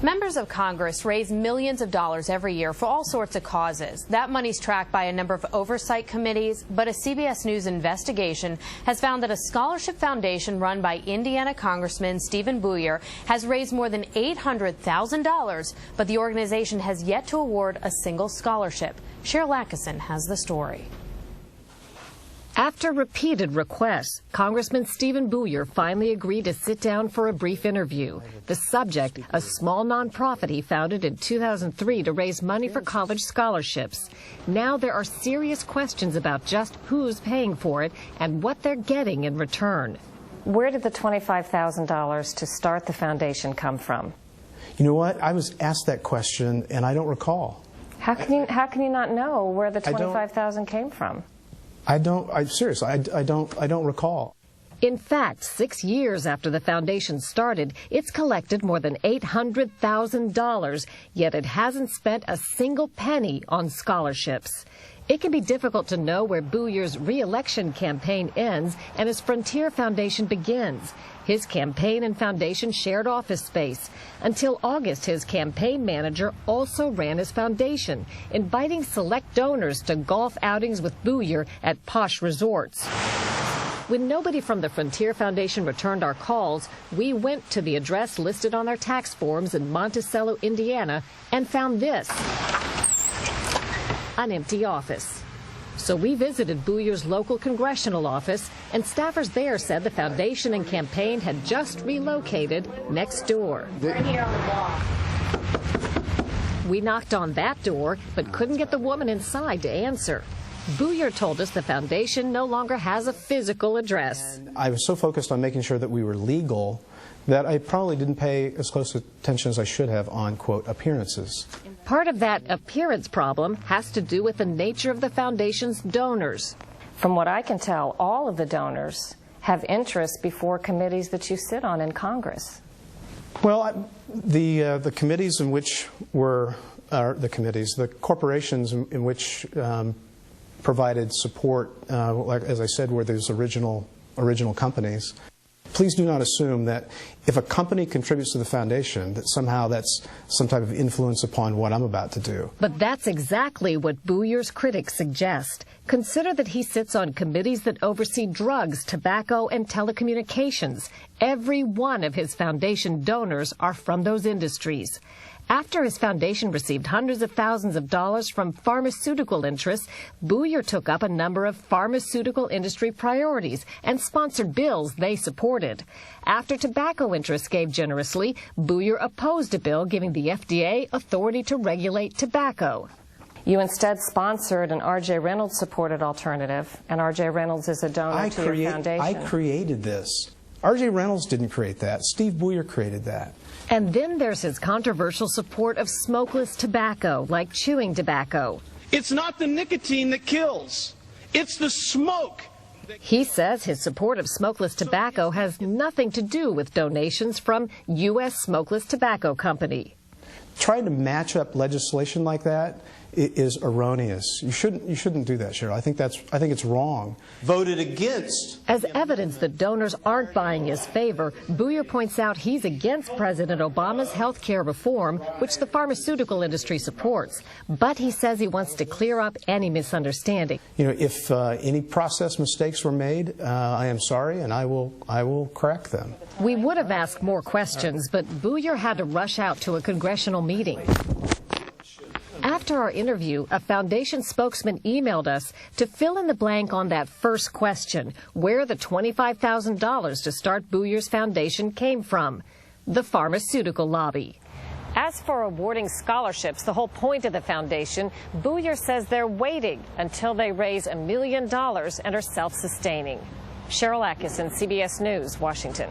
Members of Congress raise millions of dollars every year for all sorts of causes. That money's tracked by a number of oversight committees, but a CBS News investigation has found that a scholarship foundation run by Indiana Congressman Stephen Booyer has raised more than $800,000, but the organization has yet to award a single scholarship. Cheryl Atkinson has the story. After repeated requests, Congressman Stephen Booyer finally agreed to sit down for a brief interview. The subject, a small nonprofit he founded in 2003 to raise money for college scholarships. Now there are serious questions about just who's paying for it and what they're getting in return. Where did the $25,000 to start the foundation come from? You know what? I was asked that question and I don't recall. How can you not know where the $25,000 came from? Seriously, I don't recall. In fact, 6 years after the foundation started, it's collected more than $800,000, yet it hasn't spent a single penny on scholarships. It can be difficult to know where Booyer's re-election campaign ends and his Frontier Foundation begins. His campaign and foundation shared office space. Until August, his campaign manager also ran his foundation, inviting select donors to golf outings with Booyer at posh resorts. When nobody from the Frontier Foundation returned our calls, we went to the address listed on their tax forms in Monticello, Indiana, and found this: an empty office. So we visited Booyer's local congressional office, and staffers there said the foundation and campaign had just relocated next door. Right here on the block. We knocked on that door, but couldn't get the woman inside to answer. Booyer told us the foundation no longer has a physical address. And I was so focused on making sure that we were legal that I probably didn't pay as close attention as I should have on, quote, appearances. Part of that appearance problem has to do with the nature of the foundation's donors. From what I can tell, all of the donors have interests before committees that you sit on in Congress. Well, the committees in which the corporations in which provided support, like as I said, were those original companies. Please do not assume that if a company contributes to the foundation, that somehow that's some type of influence upon what I'm about to do. But that's exactly what Booyer's critics suggest. Consider that he sits on committees that oversee drugs, tobacco, and telecommunications. Every one of his foundation donors are from those industries. After his foundation received hundreds of thousands of dollars from pharmaceutical interests, Booyer took up a number of pharmaceutical industry priorities and sponsored bills they supported. After tobacco interests gave generously, Booyer opposed a bill giving the FDA authority to regulate tobacco. You instead sponsored an R.J. Reynolds-supported alternative, and R.J. Reynolds is a donor to your foundation. I created this. R.J. Reynolds didn't create that. Steve Booyer created that. And then there's his controversial support of smokeless tobacco, like chewing tobacco. It's not the nicotine that kills. It's the smoke. He says his support of smokeless tobacco has nothing to do with donations from U.S. Smokeless Tobacco Company. Trying to match up legislation like that is erroneous. You shouldn't do that, Cheryl. I think it's wrong. Voted against. As evidence that donors aren't buying his favor, Booyer points out he's against President Obama's health care reform, which the pharmaceutical industry supports. But he says he wants to clear up any misunderstanding. You know, if any process mistakes were made, I am sorry, and I will correct them. We would have asked more questions, but Booyer had to rush out to a congressional meeting. After our interview, a foundation spokesman emailed us to fill in the blank on that first question, where the $25,000 to start Booyer's foundation came from: the pharmaceutical lobby. As for awarding scholarships, the whole point of the foundation, Booyer says they're waiting until they raise $1 million and are self-sustaining. Cheryl Atkinson, CBS News, Washington.